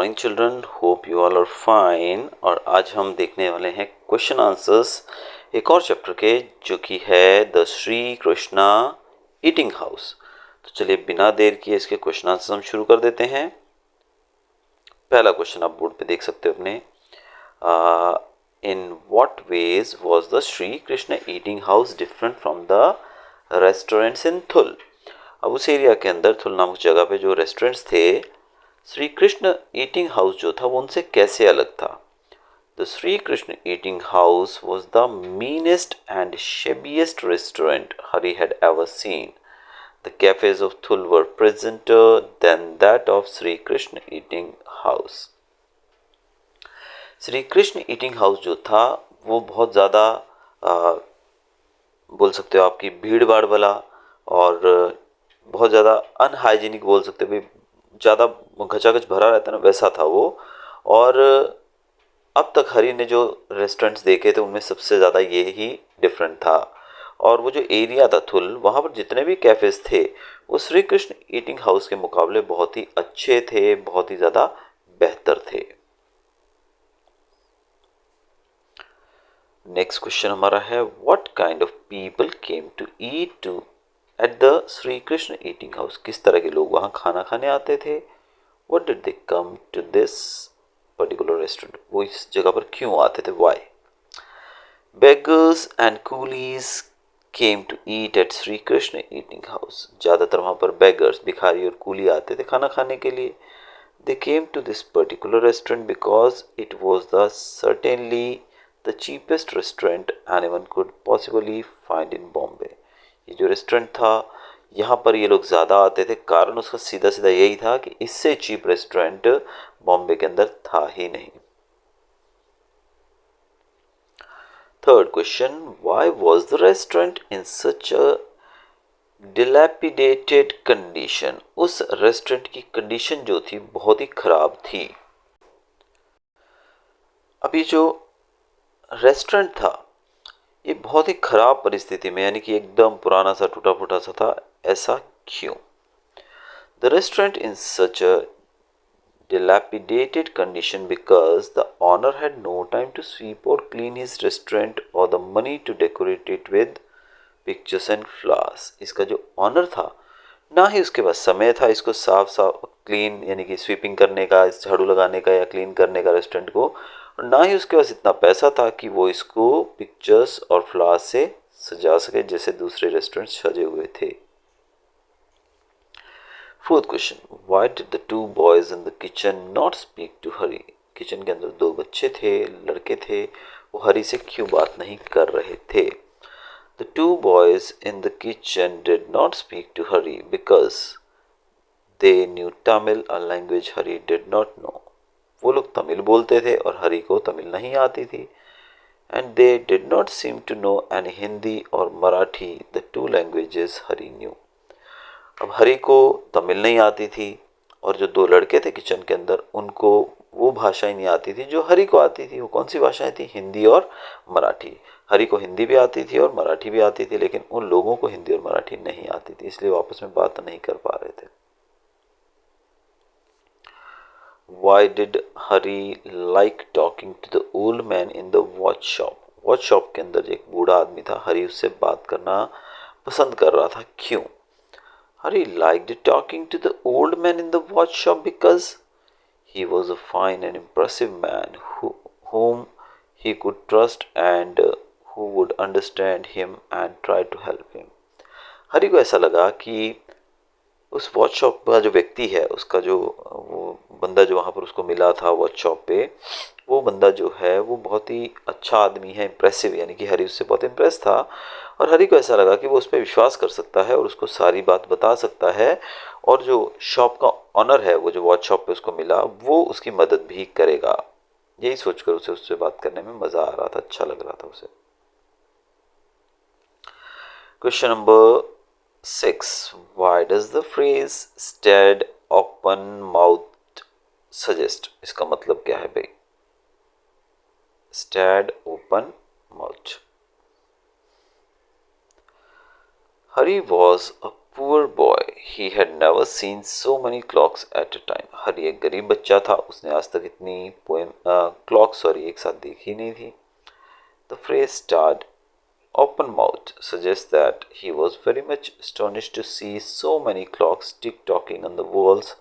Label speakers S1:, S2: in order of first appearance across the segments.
S1: Morning children, hope you all are fine. और आज हम देखने वाले हैं क्वेश्चन आंसर्स एक और चैप्टर के, जो कि है the Sri Krishna eating house. तो चलिए बिना देर किए इसके क्वेश्चन आंसर्स हम शुरू कर देते हैं। पहला क्वेश्चन आप बोर्ड पे देख सकते हो अपने। In what ways was the Sri Krishna eating house different from the restaurants in Thul. अब उस एरिया के अंदर थुल नामक जगह पे जो रेस्टोरेंट्स थे, श्री कृष्ण ईटिंग हाउस जो था वो उनसे कैसे अलग था। The Shri Krishna eating house was the meanest and shabbiest restaurant Hari had ever seen. The cafes of Thul were presenter than that of Sri Krishna eating house. Sri Krishna eating house जो था वो बहुत ज़्यादा बोल सकते हो आपकी भीड़ भाड़ वाला और बहुत ज़्यादा अनहाइजीनिक बोल सकते हो, ज़्यादा घचाघच भरा रहता है ना, वैसा था वो। और अब तक हरी ने जो रेस्टोरेंट्स देखे थे उनमें सबसे ज़्यादा ये ही डिफरेंट था। और वो जो एरिया था थुल, वहाँ पर जितने भी कैफ़ेज़ थे वो श्री कृष्ण ईटिंग हाउस के मुकाबले बहुत ही अच्छे थे, बहुत ही ज़्यादा बेहतर थे। नेक्स्ट क्वेश्चन हमारा है, what kind of people came to eat to at the Shri Krishna eating house. किस तरह के लोग वहाँ खाना खाने आते थे। What did they come to this particular restaurant, वो इस जगह पर क्यों आते थे, why. Beggars and coolies came to eat at Shri Krishna eating house. ज़्यादातर वहाँ पर बेगर्स, भिखारी और कूली आते थे खाना खाने के लिए। They came to this particular restaurant because it was the certainly the cheapest restaurant anyone could possibly find in Bombay. ये जो रेस्टोरेंट था यहाँ पर ये लोग ज़्यादा आते थे, कारण उसका सीधा सीधा यही था कि इससे चीप रेस्टोरेंट बॉम्बे के अंदर था ही नहीं। Third question, why was the restaurant in such a dilapidated condition. उस रेस्टोरेंट की कंडीशन जो थी बहुत ही खराब थी। अभी जो रेस्टोरेंट था ये बहुत ही खराब परिस्थिति में, यानी कि एकदम पुराना सा टूटा फूटा सा था। ऐसा क्यों। The restaurant in such a dilapidated condition because the owner had no time to sweep or clean his restaurant or the money to decorate it with pictures and flowers। इसका जो ऑनर था ना ही उसके पास समय था इसको साफ साफ क्लीन यानी कि स्वीपिंग करने का, इस झाड़ू लगाने का या क्लीन करने का रेस्टोरेंट को, और ना ही उसके पास इतना पैसा था कि वो इसको पिक्चर्स और फ्लावर्स से सजा सके जैसे दूसरे रेस्टोरेंट सजे हुए थे। Fourth question, why did the two boys in the kitchen not speak to Hari. Kitchen के अंदर दो बच्चे थे, लड़के थे, वो हरी से क्यों बात नहीं कर रहे थे। The two boys in the kitchen did not speak to Hari because they knew Tamil, a language Hari did not know. वो लोग तमिल बोलते थे और हरी को तमिल नहीं आती थी। And they did not seem to know any Hindi और Marathi, the two languages Hari knew. अब हरी को तमिल नहीं आती थी और जो दो लड़के थे किचन के अंदर उनको वो भाषा ही नहीं आती थी जो हरी को आती थी। वो कौन सी भाषाएं थी, हिंदी और मराठी। हरी को हिंदी भी आती थी और मराठी भी आती थी, लेकिन उन लोगों को हिंदी और मराठी नहीं आती थी, इसलिए वो आपस में बात नहीं कर पा रहे थे। Why did Hari like talking to the old man in the watch shop. Watch shop के अंदर एक बूढ़ा आदमी था, हरी उससे बात करना पसंद कर रहा था, क्यों। Harry liked talking to the old man in the watch shop because he was a fine and impressive man whom he could trust and who would understand him and try to help him। हरी को ऐसा लगा कि उस watch shop का जो व्यक्ति है, उसका जो वो बंदा जो वहाँ पर उसको मिला था वॉच शॉप पे, वो बंदा जो है वो बहुत ही अच्छा आदमी है, इम्प्रेसिव, यानी कि हरी उससे बहुत इम्प्रेस था। और हरी को ऐसा लगा कि वो उस पर विश्वास कर सकता है और उसको सारी बात बता सकता है, और जो शॉप का ऑनर है, वो जो वॉच शॉप पे उसको मिला, वो उसकी मदद भी करेगा। यही सोचकर उसे उससे बात करने में मज़ा आ रहा था, अच्छा लग रहा था उसे। Question number 6, why does the phrase stayed open mouth suggest. इसका मतलब क्या है भाई, stayed open mouth. Hari was a poor boy. He had never seen so many clocks at a time. हर एक गरीब बच्चा था, उसने आज तक इतनी क्लॉक एक साथ देखी नहीं थी. The phrase starred open mouth suggests that he was very much astonished to see so many clocks tick-tocking on the walls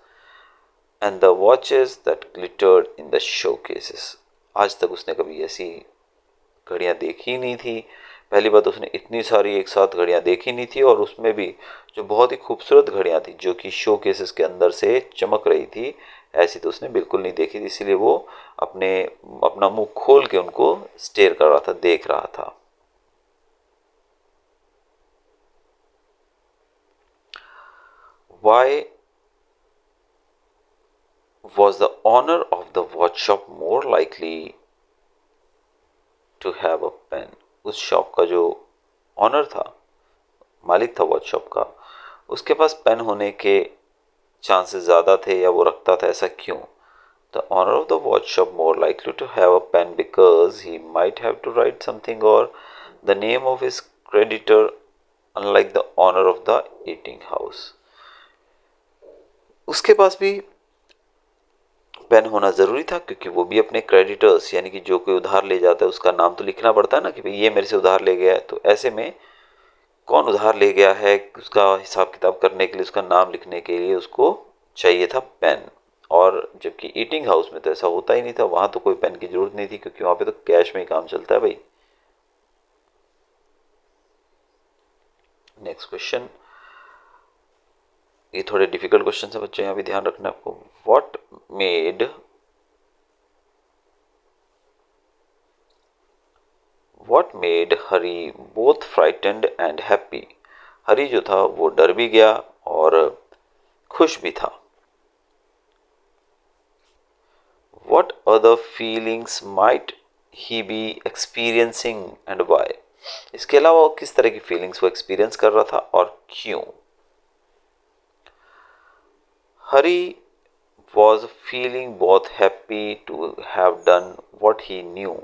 S1: and the watches that glittered in the showcases. आज तक उसने कभी ऐसी घड़ियाँ देखी नहीं थी. पहली बात, उसने इतनी सारी एक साथ घड़ियाँ देखी नहीं थी, और उसमें भी जो बहुत ही खूबसूरत घड़ियाँ थी जो कि शो केसेस के अंदर से चमक रही थी, ऐसी तो उसने बिल्कुल नहीं देखी थी. इसीलिए वो अपना मुंह खोल के उनको स्टेयर कर रहा था, देख रहा था. Why was the owner of the watch shop more likely to have a pen? उस शॉप का जो ऑनर था, मालिक था वॉच शॉप का, उसके पास पेन होने के चांसेस ज़्यादा थे, या वो रखता था, ऐसा क्यों? The owner of the watch shop more likely to have a pen because he might have to write something or the name of his creditor, unlike the owner of the eating house. उसके पास भी pen होना ज़रूरी था, क्योंकि वो भी अपने creditors, यानी कि जो कोई उधार ले जाता है उसका नाम तो लिखना पड़ता है ना, कि भाई ये मेरे से उधार ले गया है. तो ऐसे में कौन उधार ले गया है, उसका हिसाब किताब करने के लिए, उसका नाम लिखने के लिए उसको चाहिए था पेन. और जबकि ईटिंग हाउस में तो ऐसा होता ही नहीं था, वहाँ तो कोई पेन की ज़रूरत नहीं थी, क्योंकि वहाँ पे तो कैश में ही काम चलता है भाई. नेक्स्ट क्वेश्चन, ये थोड़े डिफिकल्ट क्वेश्चन है बच्चों, यहाँ भी ध्यान रखना आपको. What made Hari both frightened and happy? हरी जो था वो डर भी गया और खुश भी था. What other feelings might he be experiencing and why? इसके अलावा वो किस तरह की फीलिंग्स वो एक्सपीरियंस कर रहा था और क्यों? हरी was feeling both happy to have done what he knew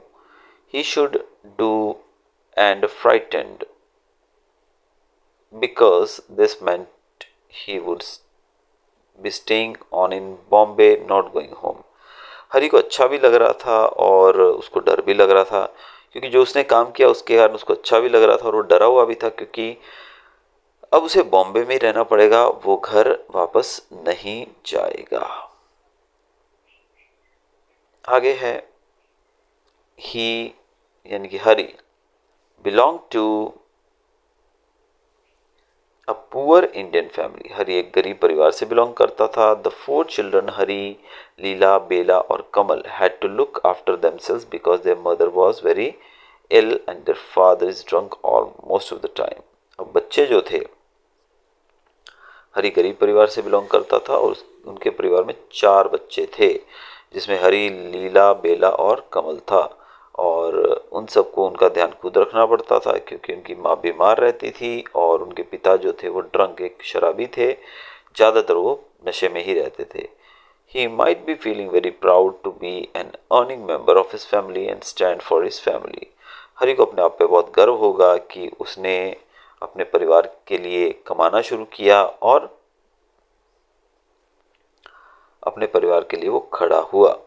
S1: he should do and frightened because this meant he would be staying on in Bombay, not going home. हरी को अच्छा भी लग रहा था और उसको डर भी लग रहा था, क्योंकि जो उसने काम किया उसके कारण उसको अच्छा भी लग रहा था, और वो डरा हुआ भी था, क्योंकि अब उसे बॉम्बे में ही रहना पड़ेगा, वो घर वापस नहीं जाएगा. आगे है, ही यानी कि Hari belong to a poor Indian family. Hari एक गरीब परिवार से बिलोंग करता था. द 4 चिल्ड्रन हरी, लीला, बेला और Kamal had to look after themselves because their mother was very ill and their father is drunk almost of the time. अब बच्चे जो थे, हरी गरीब परिवार से बिलोंग करता था और उनके परिवार में 4 बच्चे थे, जिसमें हरी, लीला, बेला और कमल था. और उन सबको उनका ध्यान खुद रखना पड़ता था, क्योंकि उनकी माँ बीमार रहती थी और उनके पिता जो थे वो ड्रंक, एक शराबी थे, ज़्यादातर वो नशे में ही रहते थे. He might be feeling very proud to be an earning member of his family and stand for his family. हरी को अपने आप पे बहुत गर्व होगा कि उसने अपने परिवार के लिए कमाना शुरू किया और अपने परिवार के लिए वो खड़ा हुआ.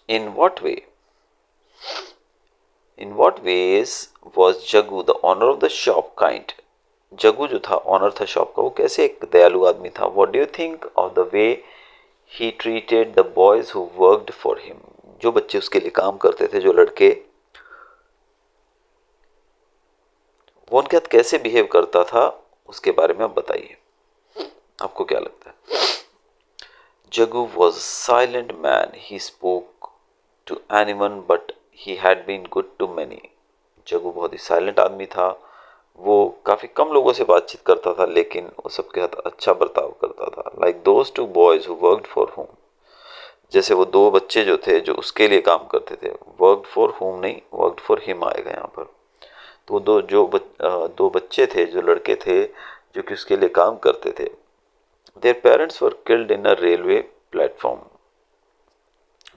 S1: In what way? In what ways was Jagu, the owner of the shop, kind? जगू जो था, ऑनर था शॉप का, वो कैसे एक दयालु आदमी था. What do you think of the way he treated the boys who worked for him? जो बच्चे उसके लिए काम करते थे, जो लड़के, वो उनके साथ कैसे बिहेव करता था, उसके बारे में आप बताइए. आपको क्या लगता है? Jagu was a silent man. He spoke to anyone, but he had been good to many. जगू बहुत ही साइलेंट आदमी था. वो काफ़ी कम लोगों से बातचीत करता था, लेकिन वो सबके साथ अच्छा बर्ताव करता था. Like those 2 boys who worked for home. जैसे वो 2 बच्चे जो थे जो उसके लिए काम करते थे. वर्कड फॉर होम नहीं, वर्कड फॉर हिम आएगा यहाँ पर. तो दो बच्चे थे, जो लड़के थे, जो कि उसके लिए काम करते थे. Their parents were killed in a railway platform.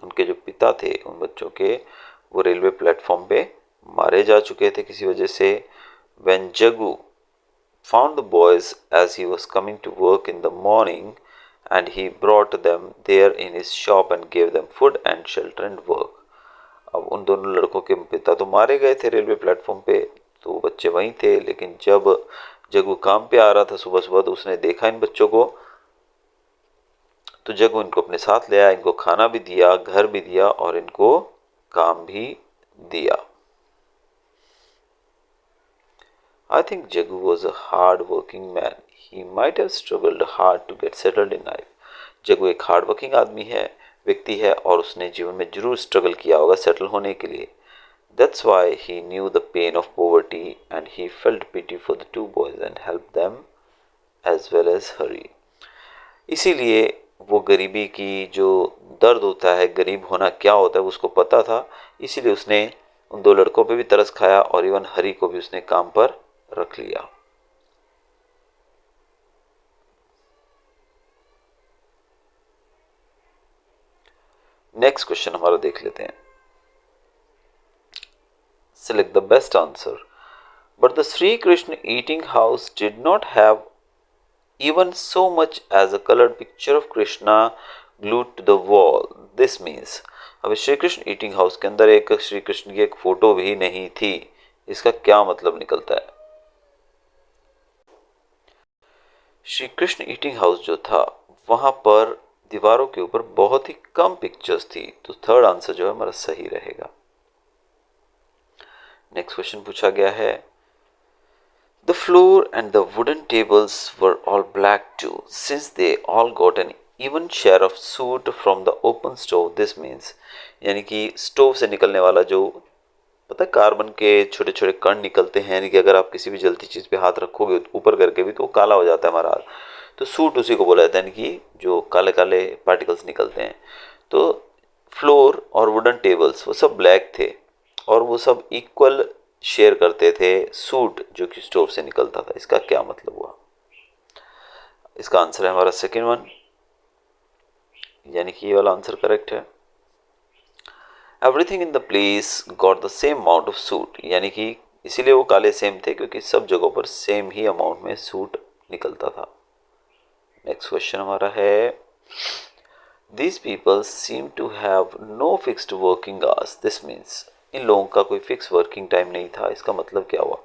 S1: उनके जो पिता थे उन बच्चों के, वो रेलवे प्लेटफॉर्म पे मारे जा चुके थे किसी वजह से. When Jagu found the boys as he was coming to work in the morning, and he brought them there in his shop and gave them food and shelter and work. अब उन दोनों लड़कों के पिता तो मारे गए थे रेलवे प्लेटफॉर्म पे, तो बच्चे वहीं थे, लेकिन जब जग्गू काम पे आ रहा था सुबह सुबह तो उसने देखा इन बच्चों को, तो जग्गू इनको अपने साथ ले आया, इनको खाना भी दिया, घर भी दिया और इनको काम भी दिया. I think Jagu was a hard working man. He might have struggled hard to get settled in life. Jaggu एक हार्ड वर्किंग आदमी है, व्यक्ति है, और उसने जीवन में जरूर स्ट्रगल किया होगा सेटल होने के लिए. That's why he knew the pain of poverty and he felt pity for the two boys and helped them as well as Hari. इसीलिए वो गरीबी की जो दर्द होता है, गरीब होना क्या होता है, उसको पता था, इसीलिए उसने उन दो लड़कों पे भी तरस खाया और इवन हरी को भी उसने काम पर रख लिया. नेक्स्ट क्वेश्चन हमारा देख लेते हैं. Select the best answer. But the Sri Krishna eating house did not have even so much as a colored picture of Krishna glued to the wall. This means, अब श्री कृष्ण ईटिंग हाउस के अंदर एक श्री कृष्ण की एक फोटो भी नहीं थी. इसका क्या मतलब निकलता है? श्री कृष्ण ईटिंग हाउस जो था वहां पर दीवारों के ऊपर बहुत ही कम पिक्चर्स थी, तो थर्ड आंसर जो है हमारा सही रहेगा. नेक्स्ट क्वेश्चन पूछा गया है. The floor and the wooden tables were all black too, since they all got an even share of soot from the open stove. This means, यानी कि स्टोव से निकलने वाला जो पता है कार्बन के छोटे छोटे कण निकलते हैं, यानी कि अगर आप किसी भी जलती चीज़ पे हाथ रखोगे ऊपर करके भी तो वो काला हो जाता है हमारा हाथ, तो सूट उसी को बोला जाता है, यानी कि जो काले काले पार्टिकल्स निकलते हैं. तो फ्लोर और वुडन टेबल्स वो सब ब्लैक थे और वो सब इक्वल शेयर करते थे सूट जो कि स्टोव से निकलता था. इसका क्या मतलब हुआ? इसका आंसर है हमारा सेकेंड वन, यानी कि ये वाला आंसर करेक्ट है. Everything in the place got the same amount of suit, यानी कि इसीलिए वो काले सेम थे क्योंकि सब जगहों पर सेम ही अमाउंट में सूट निकलता था. नेक्स्ट क्वेश्चन हमारा है. These people seem to have no fixed working hours. This means, इन लोगों का कोई फिक्स वर्किंग टाइम नहीं था. इसका मतलब क्या हुआ?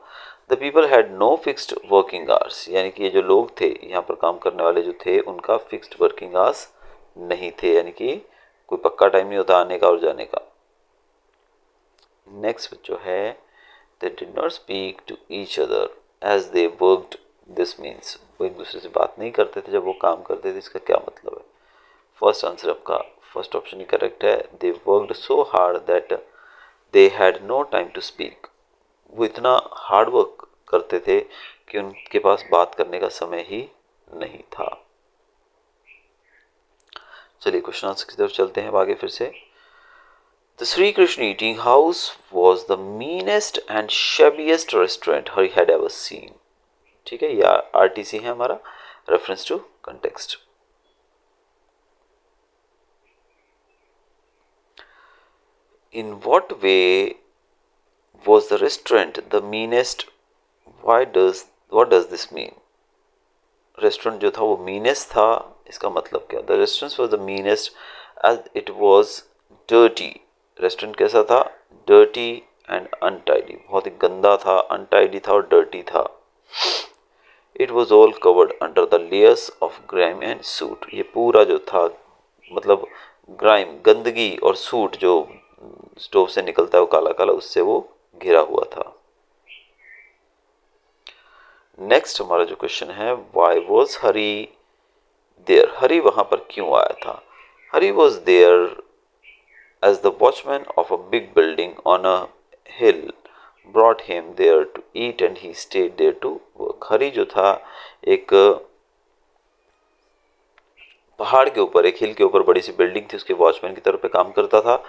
S1: The people had no fixed working hours, यानी कि ये जो लोग थे यहाँ पर काम करने वाले जो थे उनका फिक्स्ड वर्किंग आवर्स नहीं थे, यानी कि कोई पक्का टाइम नहीं होता आने का और जाने का. नेक्स्ट जो है, they did not speak to each other as they worked. This means, वो एक दूसरे से बात नहीं करते थे जब वो काम करते थे. इसका क्या मतलब है? फर्स्ट आंसर आपका फर्स्ट ऑप्शन ही करेक्ट है. They worked so hard that they had no time to speak. वो इतना हार्ड वर्क करते थे कि उनके पास बात करने का समय ही नहीं था. चलिए क्वेश्चन आंसर की तरफ चलते हैं आगे फिर से. The Shri Krishna eating house was the meanest and shabbiest restaurant Hari had ever seen. ठीक है, या आरटीसी है हमारा, reference to context. In what way was the restaurant the meanest? What does this mean? Restaurant जो था वो मीनेस्ट था, इसका मतलब क्या? The restaurant was the meanest as it was dirty. Restaurant कैसा था? डर्टी एंड अनटाइडी, बहुत ही गंदा था, अनटाइडी था और डर्टी था. It was all covered under the layers of grime and suit. ये पूरा जो था मतलब ग्राइम, गंदगी और सूट जो स्टोव से निकलता है वो काला काला, उससे वो घिरा हुआ था. नेक्स्ट हमारा जो क्वेश्चन है, why was Hari there? Hari वहां पर क्यों आया था? Hari was there as the watchman of a big building on a hill brought him there to eat and he stayed there to work. Hari जो था एक पहाड़ के ऊपर, एक हिल के ऊपर बड़ी सी बिल्डिंग थी, उसके वॉचमैन की तरफ पे काम करता था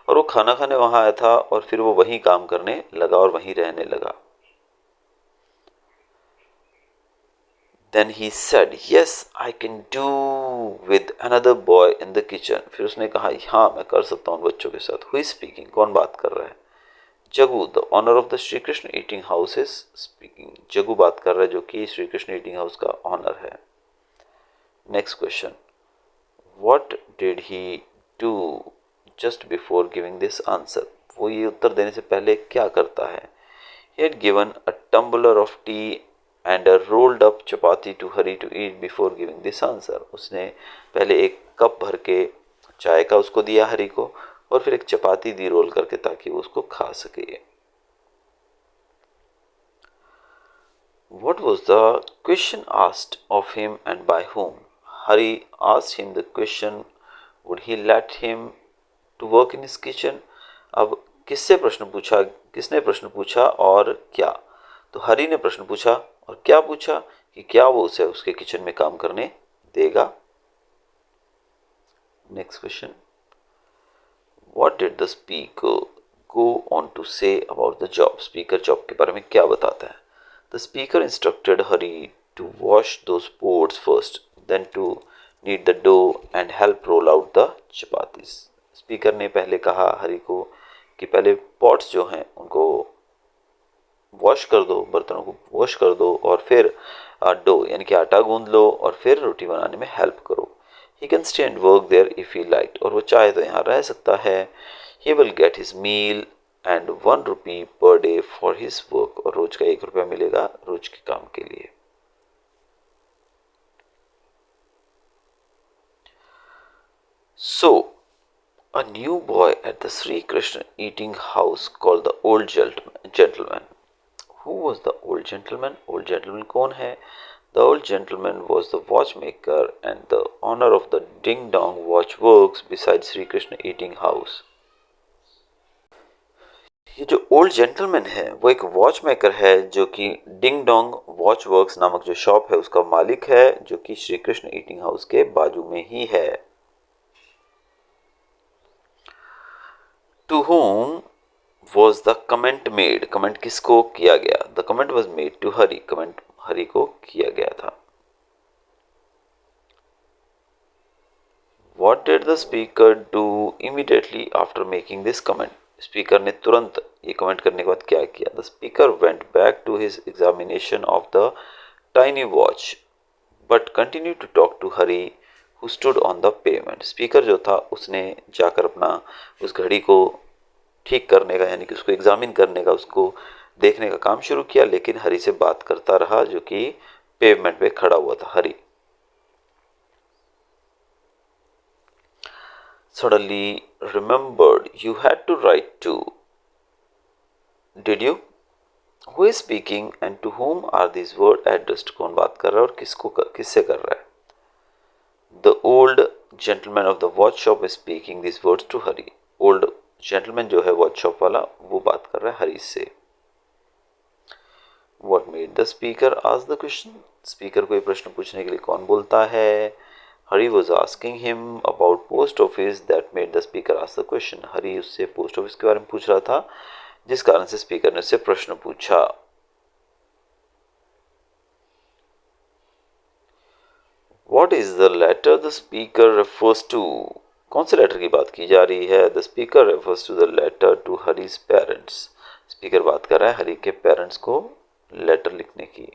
S1: और वो खाना खाने वहां आया था और फिर वो वहीं काम करने लगा और वहीं रहने लगा. Then he said, yes, I can do with another boy in the kitchen. फिर उसने कहा, हाँ मैं कर सकता हूँ बच्चों के साथ. Who is speaking? कौन बात कर रहा है? Jagu the owner of the Shri Krishna eating house is speaking. Jagu बात कर रहा है जो कि श्री कृष्ण ईटिंग हाउस का ऑनर है। Next question, what did he do just before giving this answer. वो ये उत्तर देने से पहले क्या करता है। He had given a tumbler of tea and a rolled up chapati to Hari to eat before giving this answer. उसने पहले एक कप भर के चाय का उसको दिया हरी को, और फिर एक चपाती दी रोल करके ताकि वो उसको खा सके। What was the question asked of him and by whom? Hari asked him the question, would he let him to work in his kitchen? अब किससे प्रश्न पूछा, किसने प्रश्न पूछा और क्या। तो हरी ने प्रश्न पूछा और क्या पूछा कि क्या वो उसे उसके किचन में काम करने देगा। Next question, what did the speaker go on to say about the job. Speaker job के बारे में क्या बताता है। The speaker instructed Hari to wash those pots first, then to knead the dough and help roll out the chapatis. स्पीकर ने पहले कहा हरी को कि पहले पॉट्स जो हैं उनको वॉश कर दो, बर्तनों को वॉश कर दो, और फिर डो यानी कि आटा गूंद लो और फिर रोटी बनाने में हेल्प करो। He can stay and work there if he like, और वो चाहे तो यहाँ रह सकता है। He will get his meal and 1 rupee per day for his work, और रोज का 1 रुपया मिलेगा रोज के काम के लिए। So, a new boy at the Sri Krishna eating house called the old gentleman. Who was the old gentleman? Old gentleman कौन है? The old gentleman was the watchmaker and the owner of the Ding Dong Watch Works beside Sri Krishna eating house. ये जो old gentleman है वो एक watch maker है जो कि डिंग डोंग वॉच वर्क्स नामक जो शॉप है उसका मालिक है, जो कि श्री कृष्ण ईटिंग हाउस के बाजू में ही है। To whom was the comment made? Comment किसको किया गया? The comment was made to Hari. Comment Hari को किया गया था। What did the speaker do immediately after making this comment? Speaker ने तुरंत ये कमेंट करने के बाद क्या किया? The speaker went back to his examination of the tiny watch, but continued to talk to Hari, who stood on the pavement. Speaker जो था उसने जाकर अपना उस घड़ी को ठीक करने का यानी कि उसको एग्जामिन करने का, उसको देखने का काम शुरू किया, लेकिन हरी से बात करता रहा जो कि पेवमेंट पे खड़ा हुआ था हरी। Suddenly remembered you had to write to. Did you? Who is speaking and to whom are these words addressed? कौन बात कर रहा है और किससे कर रहा है? The old gentleman of the watch shop is speaking these words to Hari. Old gentleman जो है वॉच शॉप वाला वो बात कर रहा है हरी से। What made the speaker ask the question? Speaker को ये प्रश्न पूछने के लिए कौन बोलता है? Hari was asking him about post office that made the speaker ask the question. हरी उससे पोस्ट ऑफिस के बारे में पूछ रहा था जिस कारण से स्पीकर ने उससे प्रश्न पूछा। What is the letter the speaker refers to? कौन से लेटर की बात की जा रही है? The speaker refers to the letter to Hari's parents. Speaker बात कर रहा है हरी के पेरेंट्स को लेटर लिखने की।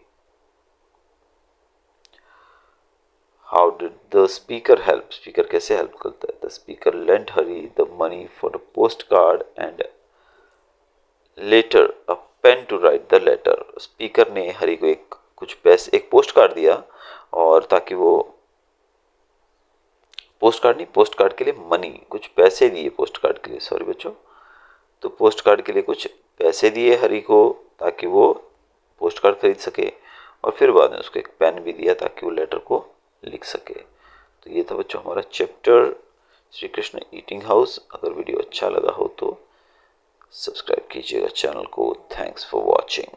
S1: How did the speaker help? Speaker कैसे हेल्प करता है? The speaker lent Hari the money for a postcard and later a pen to write the letter. Speaker ने हरी को एक पोस्ट कार्ड दिया, और ताकि वो पोस्ट कार्ड के लिए मनी, कुछ पैसे दिए पोस्ट कार्ड के लिए, सॉरी बच्चों, तो पोस्ट कार्ड के लिए कुछ पैसे दिए हरी को ताकि वो पोस्ट कार्ड खरीद सके, और फिर बाद में उसको एक पेन भी दिया ताकि वो लेटर को लिख सके। तो ये था बच्चों हमारा chapter Shri Krishna eating house. अगर वीडियो अच्छा लगा हो तो सब्सक्राइब कीजिएगा चैनल को। Thanks for watching.